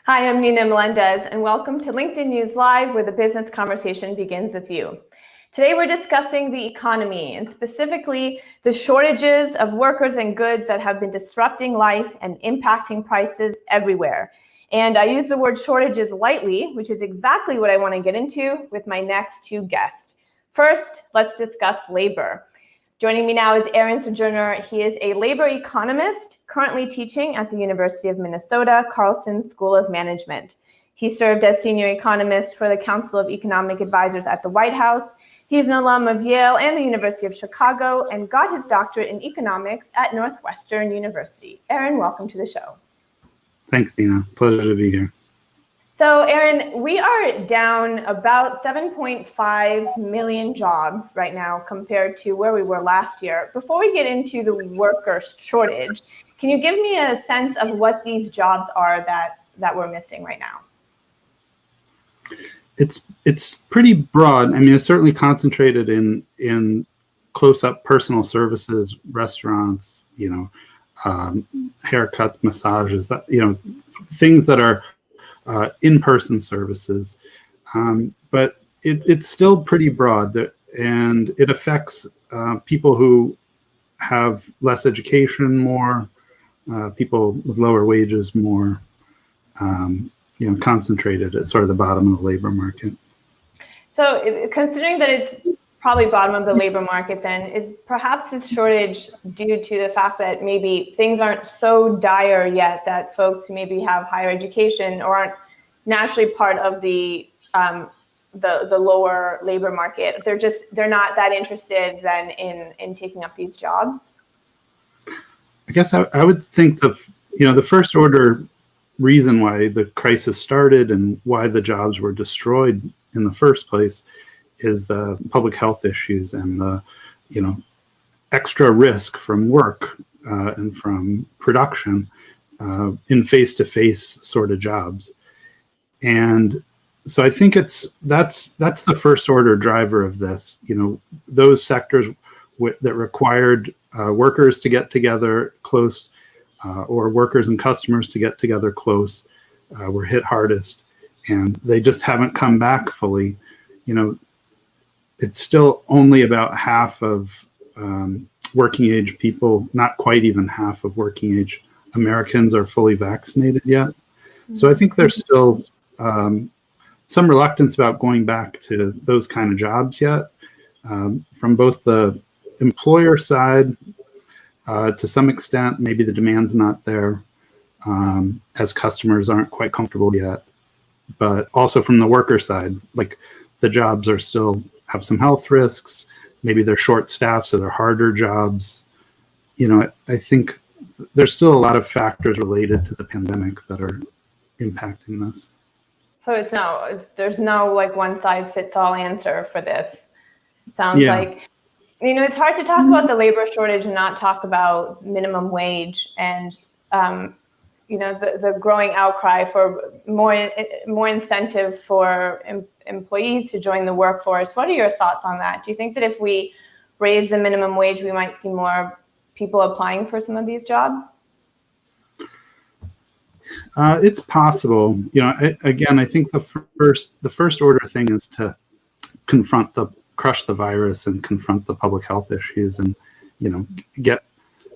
Hi, I'm Nina Melendez, and welcome to LinkedIn News Live, where the business conversation begins with you. Today, we're discussing the economy, and specifically the shortages of workers and goods that have been disrupting life and impacting prices everywhere. And I use the word shortages lightly, which is exactly what I want to get into with my next two guests. First, let's discuss labor. Joining me now is Aaron Sojourner. He is a labor economist currently teaching at the University of Minnesota Carlson School of Management. He served as senior economist for the Council of Economic Advisors at the White House. He's an alum of Yale and the University of Chicago and got his doctorate in economics at Northwestern University. Aaron, welcome to the show. Thanks, Nina. Pleasure to be here. So, Aaron, we are down about 7.5 million jobs right now compared to where we were last year. Before we get into the worker shortage, can you give me a sense of what these jobs are that we're missing right now? It's pretty broad. I mean, it's certainly concentrated in close-up personal services, restaurants, haircuts, massages, things that are in-person services, but it's still pretty broad, and it affects people who have less education more, people with lower wages more, concentrated at sort of the bottom of the labor market. So considering that it's probably bottom of the labor market, then is perhaps this shortage due to the fact that maybe things aren't so dire yet that folks who maybe have higher education or aren't naturally part of the lower labor market, they're not that interested then in taking up these jobs? I guess I would think the first order reason why the crisis started and why the jobs were destroyed in the first place is the public health issues and the extra risk from work and from production in face-to-face sort of jobs. And so I think that's the first order driver of this. Those sectors that required workers to get together close or workers and customers to get together close were hit hardest, and they just haven't come back fully. It's still only about half of working age people, not quite even half of working age Americans are fully vaccinated yet. Mm-hmm. So I think there's still some reluctance about going back to those kind of jobs yet, from both the employer side, to some extent, maybe the demand's not there, as customers aren't quite comfortable yet, but also from the worker side, like the jobs are still have some health risks. Maybe they're short staffed, so they're harder jobs. I think there's still a lot of factors related to the pandemic that are impacting this. So there's no like one size fits all answer for this. It sounds like, it's hard to talk about the labor shortage and not talk about minimum wage and, the growing outcry for more incentive for employees to join the workforce. What are your thoughts on that? Do you think that if we raise the minimum wage, we might see more people applying for some of these jobs? It's possible. I think the first order thing is to crush the virus and confront the public health issues, and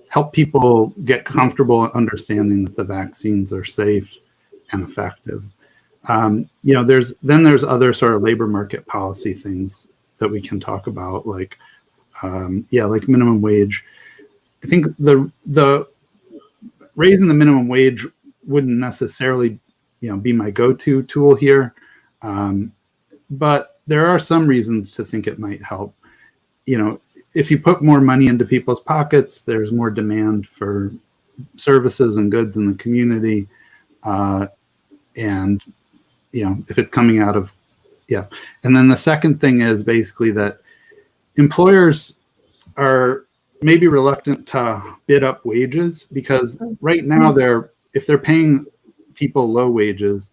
help people get comfortable understanding that the vaccines are safe and effective. There's other sort of labor market policy things that we can talk about, like minimum wage. I think the raising the minimum wage wouldn't necessarily, be my go-to tool here, but there are some reasons to think it might help. If you put more money into people's pockets, there's more demand for services and goods in the community, and if it's coming out of, And then the second thing is basically that employers are maybe reluctant to bid up wages, because right now if they're paying people low wages,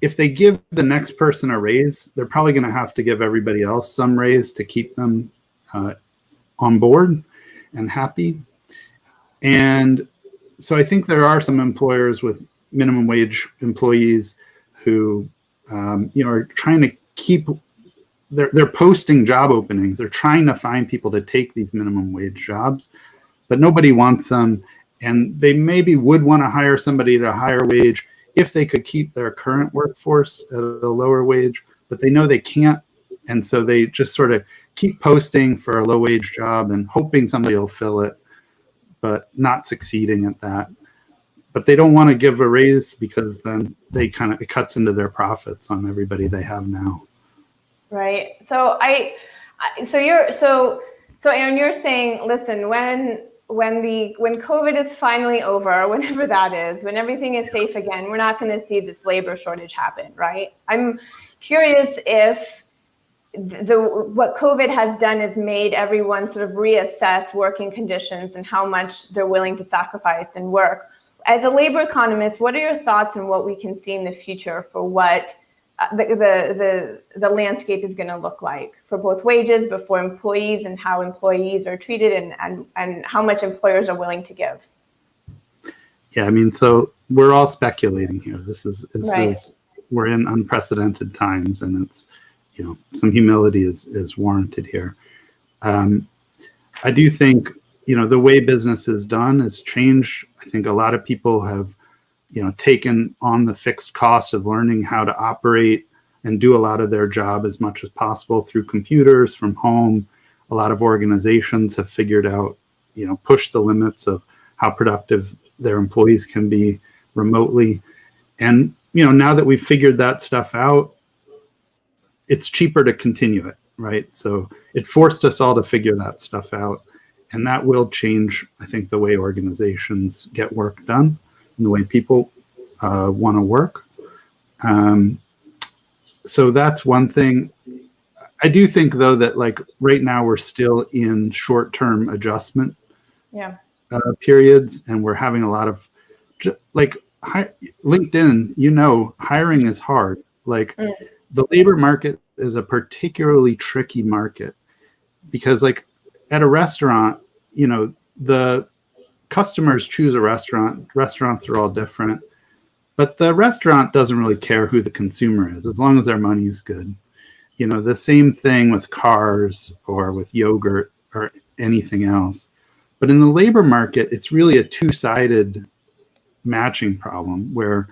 if they give the next person a raise, they're probably going to have to give everybody else some raise to keep them on board and happy. And so I think there are some employers with minimum wage employees who, are trying to keep, they're posting job openings. They're trying to find people to take these minimum wage jobs, but nobody wants them. And they maybe would want to hire somebody at a higher wage if they could keep their current workforce at a lower wage, but they know they can't. And so they just sort of keep posting for a low wage job and hoping somebody will fill it, but not succeeding at that. But they don't want to give a raise because then it cuts into their profits on everybody they have now. Right. So Aaron, you're saying, listen, when COVID is finally over, whenever that is, when everything is safe again, we're not going to see this labor shortage happen, right? I'm curious if what COVID has done is made everyone sort of reassess working conditions and how much they're willing to sacrifice and work. As a labor economist, what are your thoughts on what we can see in the future for what the landscape is going to look like for both wages, but for employees, and how employees are treated and how much employers are willing to give? Yeah, I mean, so we're all speculating here. Right. We're in unprecedented times, and it's, some humility is warranted here. I do think, the way business is done has changed. I think a lot of people have, taken on the fixed cost of learning how to operate and do a lot of their job as much as possible through computers from home. A lot of organizations have figured out, push the limits of how productive their employees can be remotely. And, now that we've figured that stuff out, it's cheaper to continue it, right? So it forced us all to figure that stuff out. And that will change, I think, the way organizations get work done and the way people want to work. So that's one thing. I do think, though, that right now we're still in short-term adjustment periods, and we're having a lot of LinkedIn, hiring is hard. The labor market is a particularly tricky market because at a restaurant, the customers choose a restaurant. Restaurants are all different, but the restaurant doesn't really care who the consumer is as long as their money is good. The same thing with cars or with yogurt or anything else. But in the labor market, it's really a two-sided matching problem where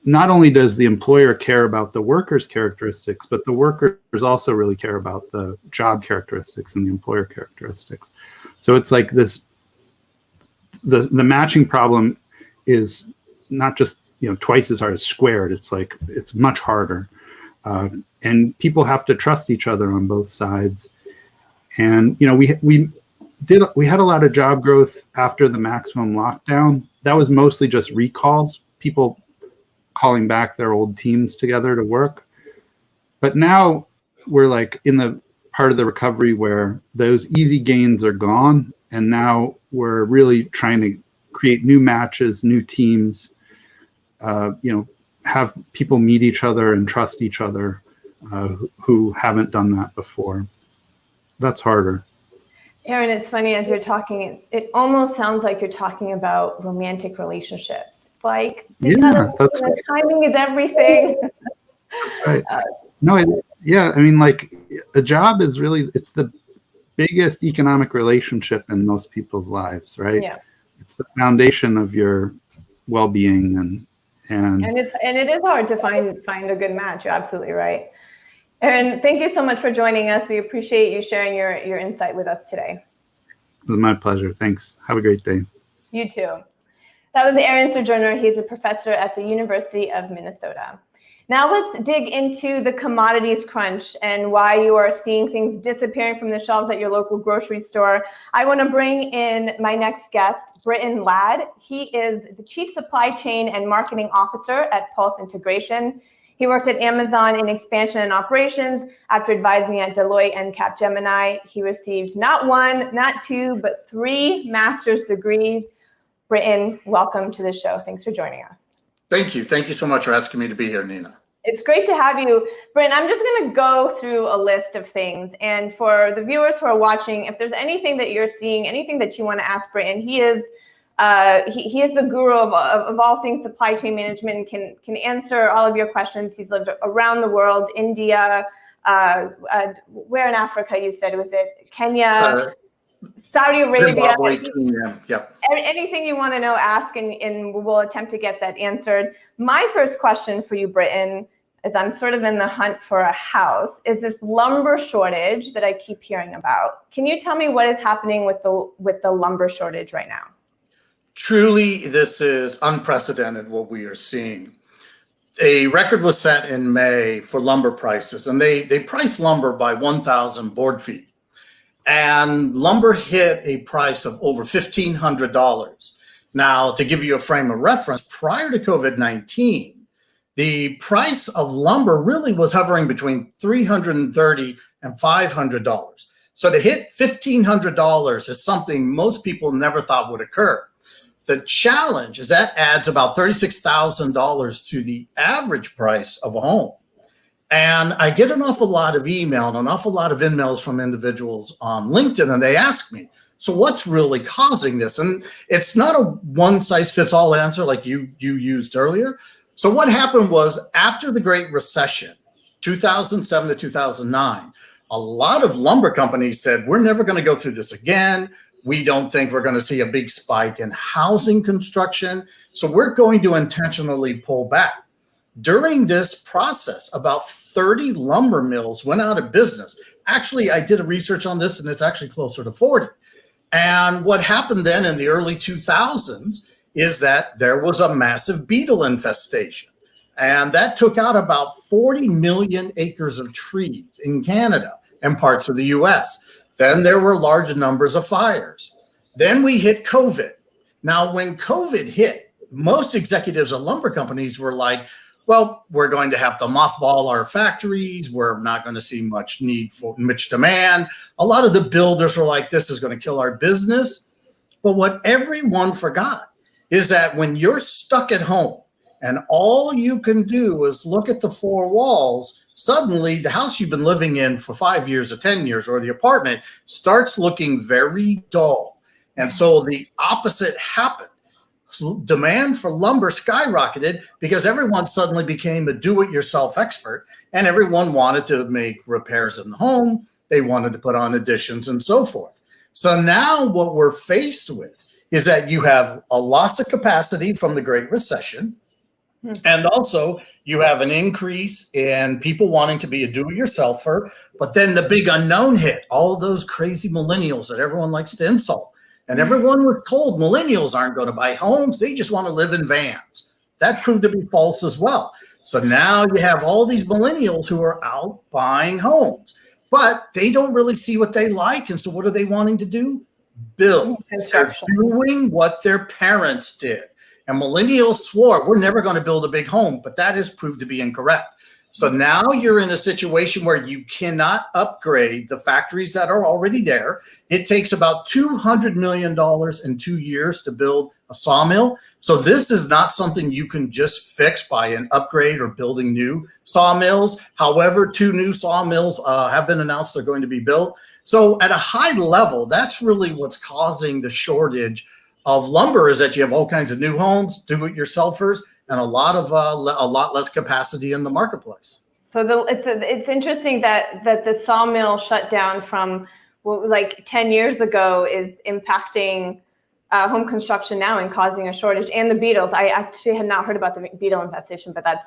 not only does the employer care about the workers' characteristics, but the workers also really care about the job characteristics and the employer characteristics. So it's like this, the matching problem is not just, twice as hard as squared. It's much harder. And people have to trust each other on both sides. And, we had a lot of job growth after the maximum lockdown. That was mostly just recalls, people calling back their old teams together to work. But now we're in the part of the recovery where those easy gains are gone. And now we're really trying to create new matches, new teams, have people meet each other and trust each other who haven't done that before. That's harder. Aaron, it's funny as you're talking, it almost sounds like you're talking about romantic relationships. It's like, that's right. Timing is everything. That's right. A job is really, it's the biggest economic relationship in most people's lives, right? Yeah. It's the foundation of your well-being and it is hard to find a good match. You're absolutely right. Aaron, thank you so much for joining us. We appreciate you sharing your insight with us today. It was my pleasure. Thanks. Have a great day. You too. That was Aaron Sojourner. He's a professor at the University of Minnesota. Now let's dig into the commodities crunch and why you are seeing things disappearing from the shelves at your local grocery store. I want to bring in my next guest, Britton Ladd. He is the Chief Supply Chain and Marketing Officer at Pulse Integration. He worked at Amazon in expansion and operations. After advising at Deloitte and Capgemini, he received not one, not two, but 3 master's degrees. Britton, welcome to the show. Thanks for joining us. Thank you. Thank you so much for asking me to be here, Nina. It's great to have you. Britton, I'm just going to go through a list of things. And for the viewers who are watching, if there's anything that you're seeing, anything that you want to ask Britton, he is He is the guru of all things supply chain management and can answer all of your questions. He's lived around the world, India, where in Africa you said, was it Kenya, Saudi Arabia? Yep. Anything you want to know, ask, and we'll attempt to get that answered. My first question for you, Britton, as I'm sort of in the hunt for a house, is this lumber shortage that I keep hearing about. Can you tell me what is happening with the lumber shortage right now? Truly, this is unprecedented what we are seeing. A record was set in May for lumber prices, and they priced lumber by 1,000 board feet. And lumber hit a price of over $1,500. Now, to give you a frame of reference, prior to COVID-19, the price of lumber really was hovering between $330 and $500. So to hit $1,500 is something most people never thought would occur. The challenge is that adds about $36,000 to the average price of a home. And I get an awful lot of email and an awful lot of emails from individuals on LinkedIn, and they ask me, so what's really causing this? And it's not a one-size-fits-all answer like you used earlier. So what happened was, after the Great Recession, 2007 to 2009, a lot of lumber companies said, we're never going to go through this again. We don't think we're going to see a big spike in housing construction. So we're going to intentionally pull back. During this process, about 30 lumber mills went out of business. Actually, I did a research on this, and it's actually closer to 40. And what happened then in the early 2000s is that there was a massive beetle infestation. And that took out about 40 million acres of trees in Canada and parts of the US. Then there were large numbers of fires. Then we hit COVID. Now, when COVID hit, most executives of lumber companies were like, well, we're going to have to mothball our factories. We're not going to see much demand. A lot of the builders were like, this is going to kill our business. But what everyone forgot is that when you're stuck at home and all you can do is look at the four walls, suddenly the house you've been living in for 5 years or 10 years, or the apartment, starts looking very dull. And so the opposite happened. Demand for lumber skyrocketed because everyone suddenly became a do-it-yourself expert, and everyone wanted to make repairs in the home. They wanted to put on additions and so forth. So now what we're faced with is that you have a loss of capacity from the Great Recession, and also you have an increase in people wanting to be a do-it-yourselfer, but then the big unknown hit, all those crazy millennials that everyone likes to insult. And everyone was told millennials aren't going to buy homes. They just want to live in vans. That proved to be false as well. So now you have all these millennials who are out buying homes, but they don't really see what they like. And so what are they wanting to do? Build. They're doing what their parents did. And millennials swore, we're never going to build a big home, but that has proved to be incorrect. So now you're in a situation where you cannot upgrade the factories that are already there. It takes about $200 million in 2 years to build a sawmill. So this is not something you can just fix by an upgrade or building new sawmills. However, 2 new sawmills have been announced they're going to be built. So at a high level, that's really what's causing the shortage of lumber, is that you have all kinds of new homes, do-it-yourselfers, and a lot less capacity in the marketplace. So it's interesting that the sawmill shutdown from like 10 years ago is impacting home construction now and causing a shortage, and the beetles. I actually had not heard about the beetle infestation, but that's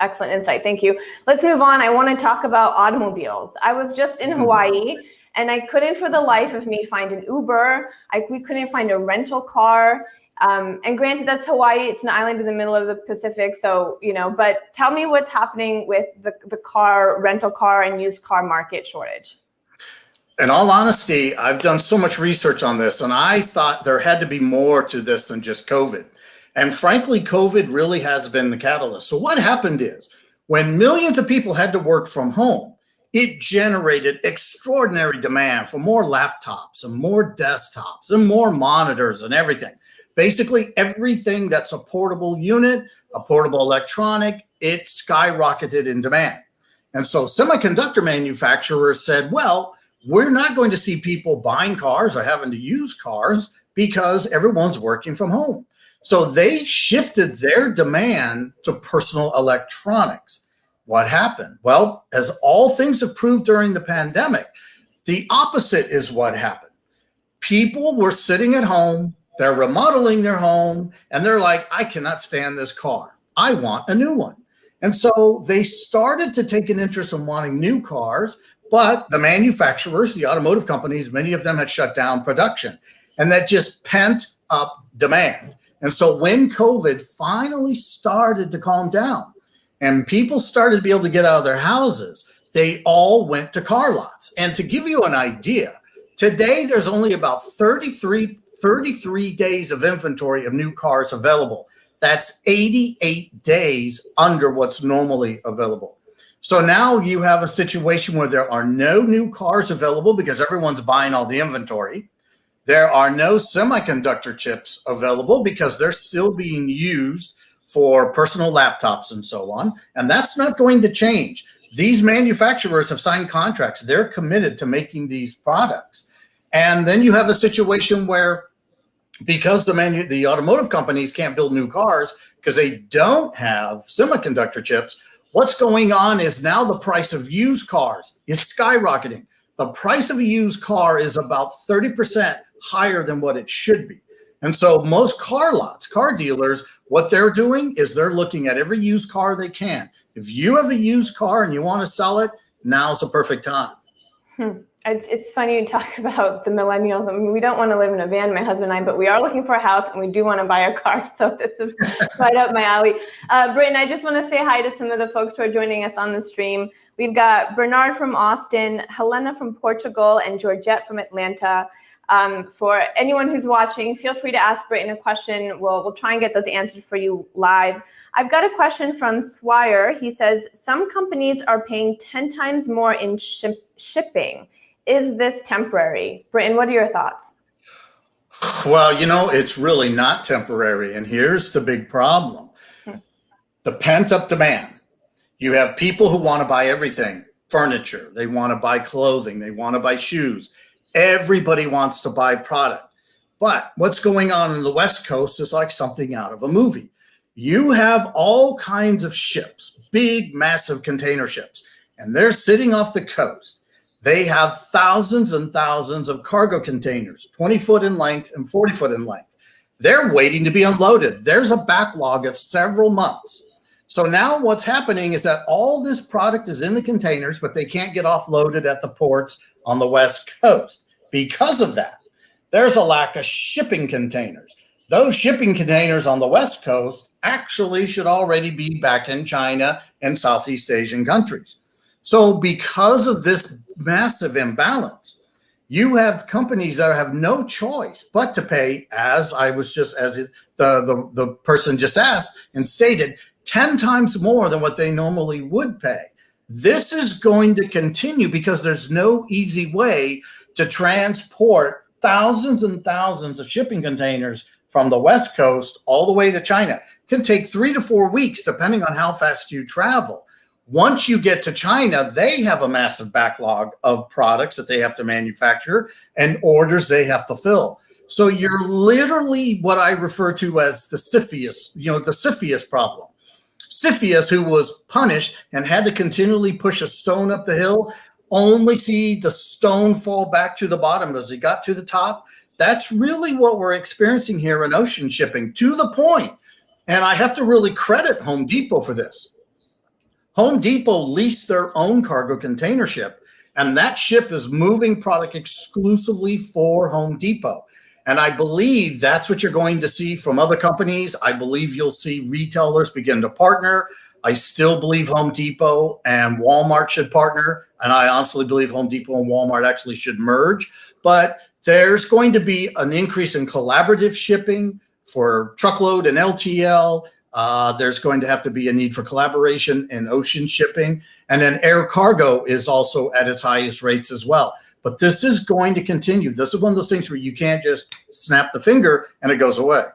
excellent insight. Thank you. Let's move on. I want to talk about automobiles. I was just in Hawaii, and I couldn't for the life of me find an Uber. We couldn't find a rental car. And granted, that's Hawaii. It's an island in the middle of the Pacific. So, but tell me what's happening with the rental car and used car market shortage. In all honesty, I've done so much research on this, and I thought there had to be more to this than just COVID. And frankly, COVID really has been the catalyst. So what happened is, when millions of people had to work from home, it generated extraordinary demand for more laptops and more desktops and more monitors and everything. Basically, everything that's a portable unit, a portable electronic, it skyrocketed in demand. And so semiconductor manufacturers said, well, we're not going to see people buying cars or having to use cars because everyone's working from home. So they shifted their demand to personal electronics. What happened? Well, as all things have proved during the pandemic, the opposite is what happened. People were sitting at home, they're remodeling their home, and they're like, I cannot stand this car. I want a new one. And so they started to take an interest in wanting new cars, but the manufacturers, the automotive companies, many of them had shut down production, and that just pent up demand. And so when COVID finally started to calm down and people started to be able to get out of their houses, they all went to car lots. And to give you an idea, today there's only about 33 days of inventory of new cars available. That's 88 days under what's normally available. So now you have a situation where there are no new cars available because everyone's buying all the inventory. There are no semiconductor chips available because they're still being used for personal laptops and so on. And that's not going to change. These manufacturers have signed contracts. They're committed to making these products. And then you have a situation where, because the automotive companies can't build new cars because they don't have semiconductor chips, what's going on is now the price of used cars is skyrocketing. The price of a used car is about 30% higher than what it should be. And so most car lots, car dealers, what they're doing is they're looking at every used car they can. If you have a used car and you want to sell it, now's the perfect time. It's funny you talk about the millennials. I mean, we don't want to live in a van, my husband and I, but we are looking for a house and we do want to buy a car. So this is right up my alley. Britton, I just want to say hi to some of the folks who are joining us on the stream. We've got Bernard from Austin, Helena from Portugal, and Georgette from Atlanta. For anyone who's watching, feel free to ask Britton a question. We'll try and get those answered for you live. I've got a question from Swire. He says, some companies are paying 10 times more in shipping. Is this temporary? Britton, what are your thoughts? Well, it's really not temporary. And here's the big problem. The pent-up demand. You have people who want to buy everything, furniture. They want to buy clothing. They want to buy shoes. Everybody wants to buy product. But what's going on in the West Coast is like something out of a movie. You have all kinds of ships, big, massive container ships, and they're sitting off the coast. They have thousands and thousands of cargo containers, 20 foot in length and 40 foot in length. They're waiting to be unloaded. There's a backlog of several months. So now what's happening is that all this product is in the containers, but they can't get offloaded at the ports on the West Coast. Because of that, there's a lack of shipping containers. Those shipping containers on the West Coast actually should already be back in China and Southeast Asian countries. So because of this massive imbalance, you have companies that have no choice but to pay, the person just asked and stated, 10 times more than what they normally would pay. This is going to continue because there's no easy way to transport thousands and thousands of shipping containers from the West Coast all the way to China. It can take 3 to 4 weeks, depending on how fast you travel. Once you get to China, they have a massive backlog of products that they have to manufacture and orders they have to fill. So you're literally what I refer to as the Sisyphus problem. Sisyphus, who was punished and had to continually push a stone up the hill, only see the stone fall back to the bottom as he got to the top. That's really what we're experiencing here in ocean shipping, to the point. And I have to really credit Home Depot for this. Home Depot leased their own cargo container ship, and that ship is moving product exclusively for Home Depot. And I believe that's what you're going to see from other companies. I believe you'll see retailers begin to partner. I still believe Home Depot and Walmart should partner. And I honestly believe Home Depot and Walmart actually should merge. But there's going to be an increase in collaborative shipping for truckload and LTL. There's going to have to be a need for collaboration in ocean shipping. And then air cargo is also at its highest rates as well. But this is going to continue. This is one of those things where you can't just snap the finger and it goes away.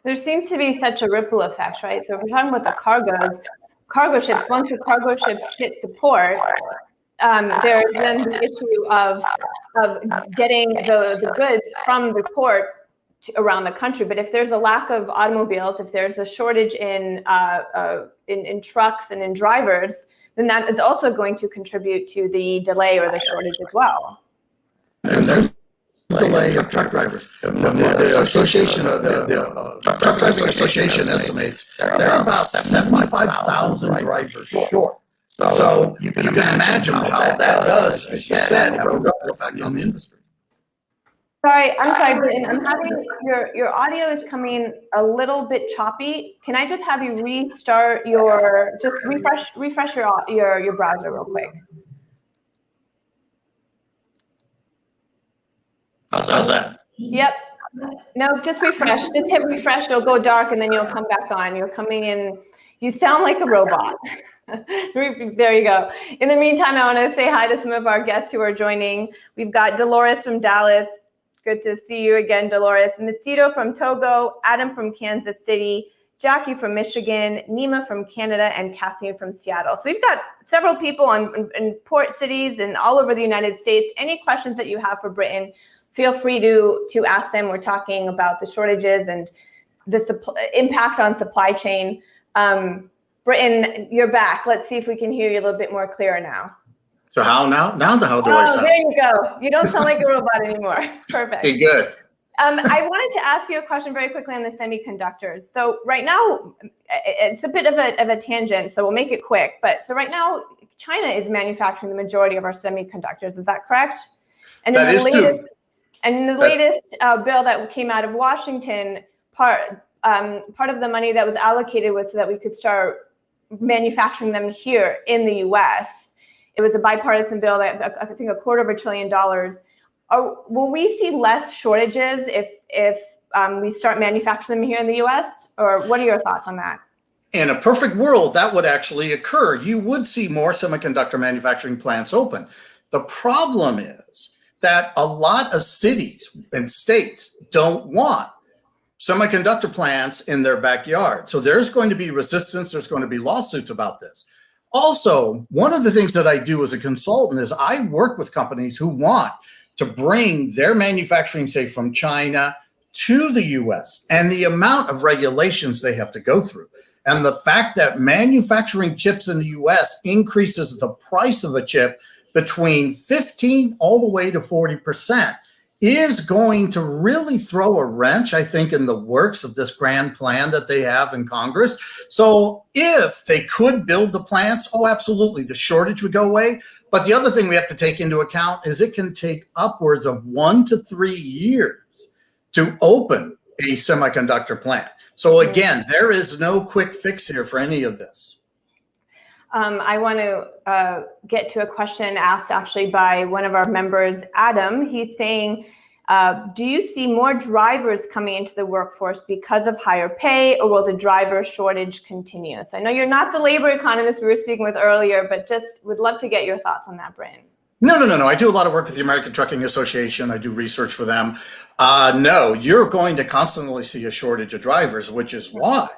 There seems to be such a ripple effect, right? So if we're talking about the cargo ships, once the cargo ships hit the port, there's then the issue of getting the goods from the port around the country. But if there's a lack of automobiles, if there's a shortage in trucks and in drivers, then that is also going to contribute to the delay or the shortage as well. And there's delay of truck drivers. The association, the Truck Driving Association estimates there are about 75,000 drivers short. So you can imagine how that does, as you said, have a ripple effect on the industry. I'm sorry, Britton. I'm having your audio is coming a little bit choppy. Can I just have you restart refresh your browser real quick? How's that? Yep. No, just refresh. Just hit refresh. It'll go dark, and then you'll come back on. You're coming in. You sound like a robot. There you go. In the meantime, I want to say hi to some of our guests who are joining. We've got Dolores from Dallas. Good to see you again, Dolores. Macedo from Togo, Adam from Kansas City, Jackie from Michigan, Nima from Canada, and Kathleen from Seattle. So we've got several people in port cities and all over the United States. Any questions that you have for Britton, feel free to ask them. We're talking about the shortages and the impact on supply chain. Britton, you're back. Let's see if we can hear you a little bit more clearer now. So how now? How do I sound? There you go. You don't sound like a robot anymore. Perfect. Okay, good. I wanted to ask you a question very quickly on the semiconductors. So right now, it's a bit of a tangent, so we'll make it quick. But so right now, China is manufacturing the majority of our semiconductors. Is that correct? And that is true. And in the latest bill that came out of Washington, part of the money that was allocated was so that we could start manufacturing them here in the U.S. It was a bipartisan bill that I think $250 billion. Will we see less shortages if we start manufacturing them here in the U.S.? Or what are your thoughts on that? In a perfect world, that would actually occur. You would see more semiconductor manufacturing plants open. The problem is that a lot of cities and states don't want semiconductor plants in their backyard. So there's going to be resistance. There's going to be lawsuits about this. Also, one of the things that I do as a consultant is I work with companies who want to bring their manufacturing, say, from China to the US, and the amount of regulations they have to go through. And the fact that manufacturing chips in the US increases the price of a chip between 15 all the way to 40% is going to really throw a wrench, I think, in the works of this grand plan that they have in Congress. So if they could build the plants, oh, absolutely, the shortage would go away. But the other thing we have to take into account is it can take upwards of 1 to 3 years to open a semiconductor plant. So again, there is no quick fix here for any of this. I want to get to a question asked actually by one of our members, Adam. He's saying, do you see more drivers coming into the workforce because of higher pay, or will the driver shortage continue? So I know you're not the labor economist we were speaking with earlier, but just would love to get your thoughts on that, Britton. No. I do a lot of work with the American Trucking Association. I do research for them. No, you're going to constantly see a shortage of drivers, which is why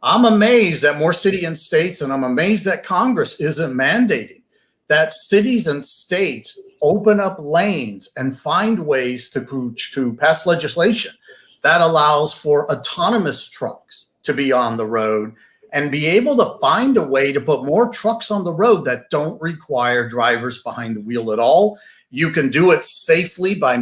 I'm amazed that more cities and states, and I'm amazed that Congress isn't mandating that cities and states open up lanes and find ways to pass legislation that allows for autonomous trucks to be on the road and be able to find a way to put more trucks on the road that don't require drivers behind the wheel at all. You can do it safely by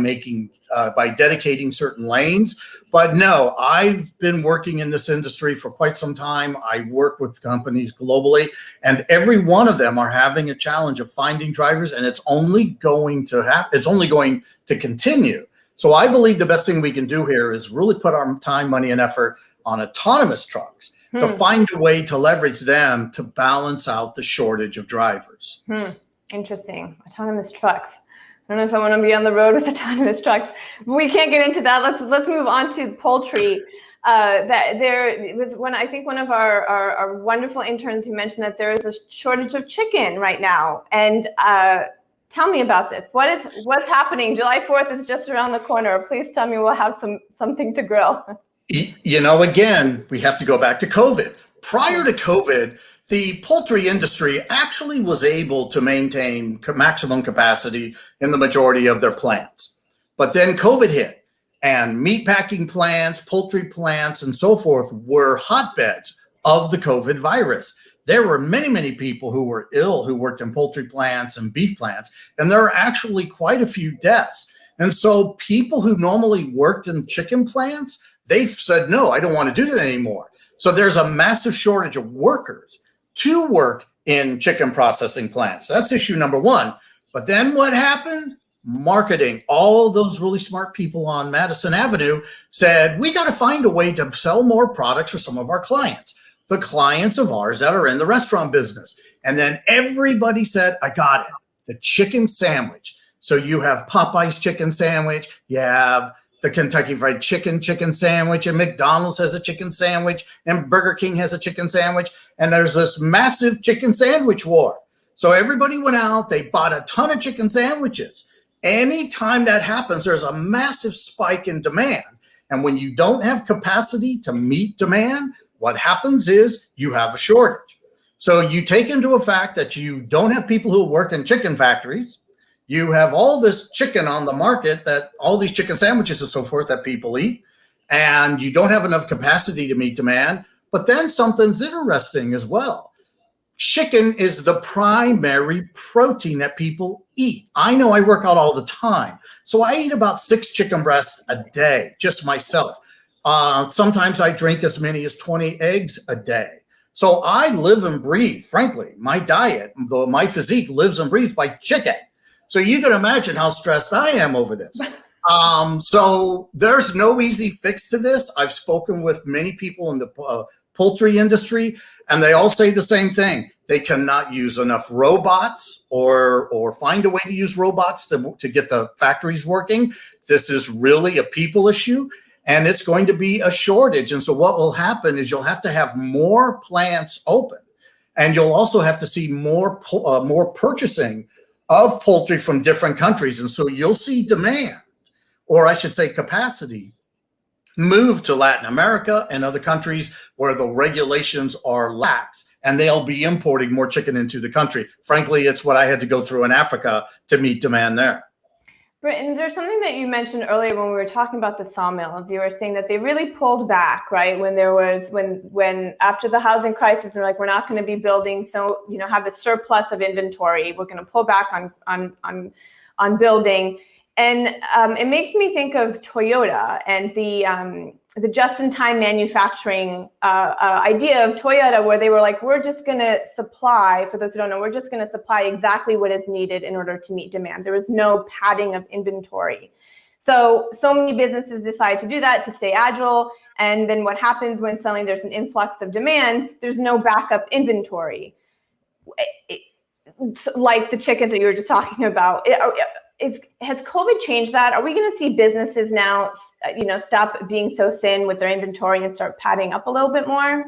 dedicating certain lanes. But no, I've been working in this industry for quite some time. I work with companies globally, and every one of them are having a challenge of finding drivers, and it's only going to happen. It's only going to continue. So I believe the best thing we can do here is really put our time, money, and effort on autonomous trucks to find a way to leverage them to balance out the shortage of drivers. Interesting. Autonomous trucks. I don't know if I want to be on the road with autonomous trucks, but we can't get into that. Let's move on to poultry. There was I think one of our wonderful interns who mentioned that there is a shortage of chicken right now. And tell me about this. What's happening? July 4th is just around the corner. Please tell me we'll have something to grill. Again, we have to go back to COVID. Prior to COVID, the poultry industry actually was able to maintain maximum capacity in the majority of their plants. But then COVID hit, And meatpacking plants, poultry plants, and so forth were hotbeds of the COVID virus. There were many, many people who were ill who worked in poultry plants and beef plants, and there are actually quite a few deaths. And so people who normally worked in chicken plants, they've said, no, I don't want to do that anymore. So there's a massive shortage of workers to work in chicken processing plants. That's issue number one. But then what happened? Marketing. All those really smart people on Madison Avenue said, we got to find a way to sell more products for some of our clients, the clients of ours that are in the restaurant business. And then everybody said, I got it, the chicken sandwich. So you have Popeye's chicken sandwich, you have the Kentucky Fried chicken sandwich, and McDonald's has a chicken sandwich, and Burger King has a chicken sandwich, and there's this massive chicken sandwich war. So everybody went out, they bought a ton of chicken sandwiches. Anytime that happens, there's a massive spike in demand. And when you don't have capacity to meet demand, what happens is you have a shortage. So you take into a fact that you don't have people who work in chicken factories. You have all this chicken on the market, that all these chicken sandwiches and so forth that people eat, and you don't have enough capacity to meet demand. But then something's interesting as well. Chicken is the primary protein that people eat. I know I work out all the time. So I eat about 6 chicken breasts a day, just myself. Sometimes I drink as many as 20 eggs a day. So I live and breathe, frankly, my diet, my physique lives and breathes by chicken. So you can imagine how stressed I am over this. So there's no easy fix to this. I've spoken with many people in the poultry industry, and they all say the same thing. They cannot use enough robots or find a way to use robots to get the factories working. This is really a people issue, and it's going to be a shortage. And so what will happen is you'll have to have more plants open, and you'll also have to see more purchasing of poultry from different countries. And so you'll see demand, or I should say capacity, move to Latin America and other countries where the regulations are lax, and they'll be importing more chicken into the country. Frankly, it's what I had to go through in Africa to meet demand there. Britton, there's something that you mentioned earlier when we were talking about the sawmills. You were saying that they really pulled back, right? When after the housing crisis, they're like, we're not going to be building, so have the surplus of inventory. We're going to pull back on building. And it makes me think of Toyota and the just-in-time manufacturing idea of Toyota, where they were like, we're just going to supply, for those who don't know, we're just going to supply exactly what is needed in order to meet demand. There was no padding of inventory. So many businesses decide to do that to stay agile. And then what happens when suddenly there's an influx of demand, there's no backup inventory. Like the chickens that you were just talking about. Has COVID changed that? Are we going to see businesses now, stop being so thin with their inventory and start padding up a little bit more?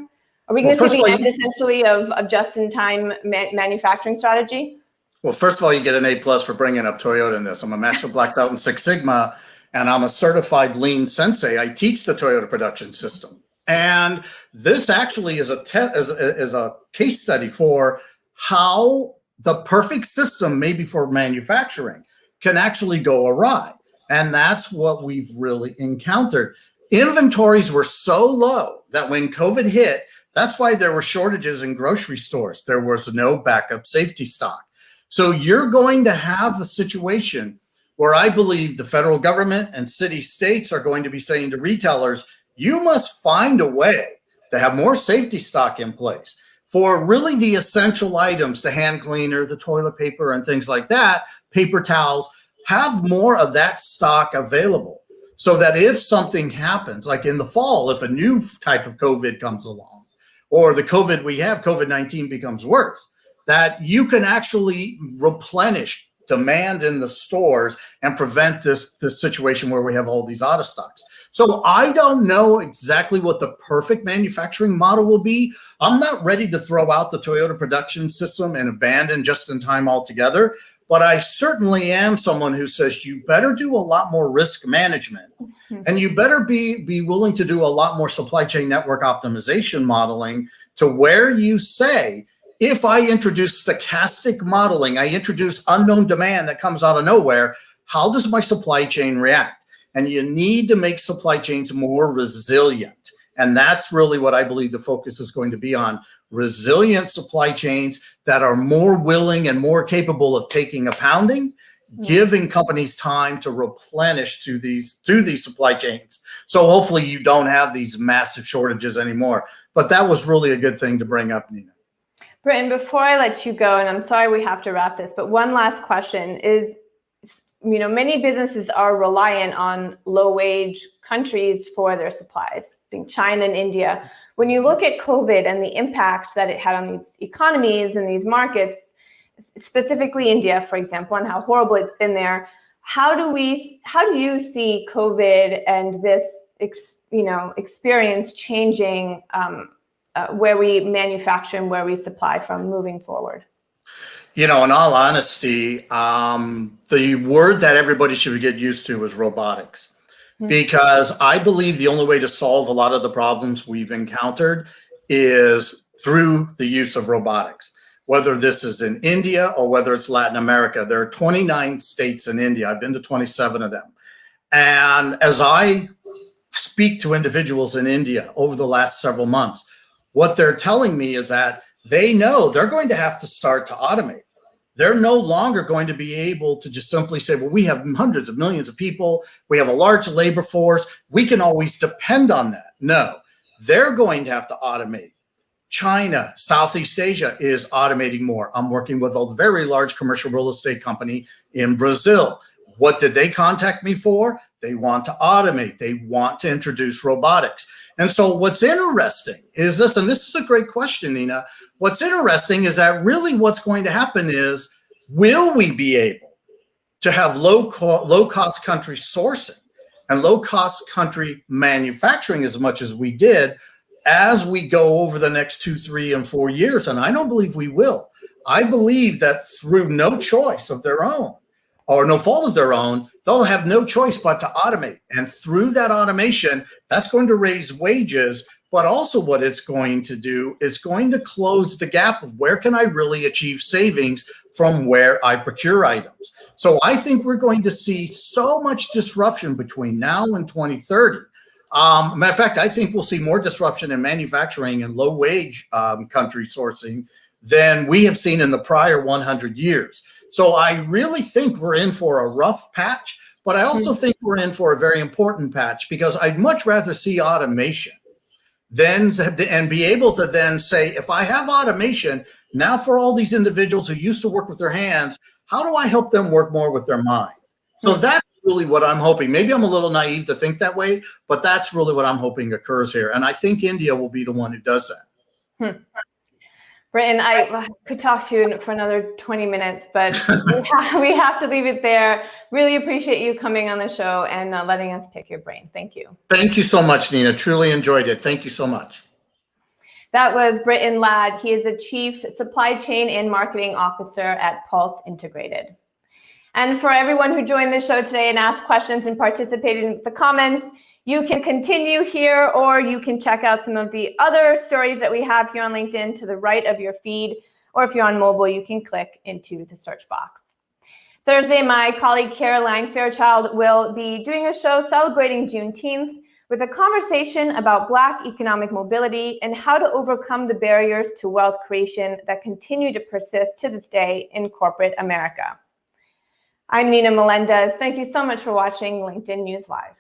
Are we going to see the end essentially of just-in-time manufacturing strategy? Well, first of all, you get an A+ for bringing up Toyota in this. I'm a master black belt in Six Sigma, and I'm a certified lean sensei. I teach the Toyota production system. And this actually is a case study for how the perfect system, maybe for manufacturing, can actually go awry. And that's what we've really encountered. Inventories were so low that when COVID hit, that's why there were shortages in grocery stores. There was no backup safety stock. So you're going to have a situation where I believe the federal government and city states are going to be saying to retailers, you must find a way to have more safety stock in place for really the essential items, the hand cleaner, the toilet paper, and things like that, paper towels. Have more of that stock available so that if something happens, like in the fall, if a new type of COVID comes along, or the COVID we have, COVID-19 becomes worse, that you can actually replenish demand in the stores and prevent this situation where we have all these out of stocks. So I don't know exactly what the perfect manufacturing model will be. I'm not ready to throw out the Toyota production system and abandon just-in-time altogether. But I certainly am someone who says you better do a lot more risk management, and you better be willing to do a lot more supply chain network optimization modeling, to where you say, if I introduce stochastic modeling, I introduce unknown demand that comes out of nowhere, how does my supply chain react? and you need to make supply chains more resilient. And that's really what I believe the focus is going to be on: resilient supply chains that are more willing and more capable of taking a pounding, giving companies time to replenish through these supply chains. So hopefully you don't have these massive shortages anymore. But that was really a good thing to bring up, Nina. Britton, before I let you go, and I'm sorry we have to wrap this, but one last question is, many businesses are reliant on low-wage countries for their supplies. I think China and India. When you look at COVID and the impact that it had on these economies and these markets, specifically India, for example, and how horrible it's been there, how do you see COVID and this experience changing where we manufacture and where we supply from moving forward? In all honesty, the word that everybody should get used to is robotics, because I believe the only way to solve a lot of the problems we've encountered is through the use of robotics. Whether this is in India or whether it's Latin America, there are 29 states in India. I've been to 27 of them. And as I speak to individuals in India over the last several months, what they're telling me is that they know they're going to have to start to automate. They're no longer going to be able to just simply say, well, we have hundreds of millions of people, we have a large labor force, we can always depend on that. No, they're going to have to automate. China, Southeast Asia is automating more. I'm working with a very large commercial real estate company in Brazil. What did they contact me for? They want to automate. They want to introduce robotics. And so what's interesting is this, and this is a great question, Nina. What's interesting is that really what's going to happen is, will we be able to have low-cost country sourcing and low-cost country manufacturing as much as we did as we go over the next 2, 3, and 4 years? And I don't believe we will. I believe that through no choice of their own, or no fault of their own, they'll have no choice but to automate. And through that automation, that's going to raise wages, but also what it's going to do is going to close the gap of where can I really achieve savings from where I procure items. So I think we're going to see so much disruption between now and 2030. Matter of fact, I think we'll see more disruption in manufacturing and low-wage country sourcing than we have seen in the prior 100 years. So I really think we're in for a rough patch, but I also think we're in for a very important patch, because I'd much rather see automation and be able to then say, if I have automation, now for all these individuals who used to work with their hands, how do I help them work more with their mind? So that's really what I'm hoping. Maybe I'm a little naive to think that way, but that's really what I'm hoping occurs here. And I think India will be the one who does that. Britton, I could talk to you for another 20 minutes, but we have to leave it there. Really appreciate you coming on the show and letting us pick your brain. Thank you. Thank you so much, Nina. Truly enjoyed it. Thank you so much. That was Britton Ladd. He is the Chief Supply Chain and Marketing Officer at Pulse Integrated. And for everyone who joined the show today and asked questions and participated in the comments, you can continue here, or you can check out some of the other stories that we have here on LinkedIn to the right of your feed, or if you're on mobile, you can click into the search box. Thursday, my colleague Caroline Fairchild will be doing a show celebrating Juneteenth with a conversation about Black economic mobility and how to overcome the barriers to wealth creation that continue to persist to this day in corporate America. I'm Nina Melendez. Thank you so much for watching LinkedIn News Live.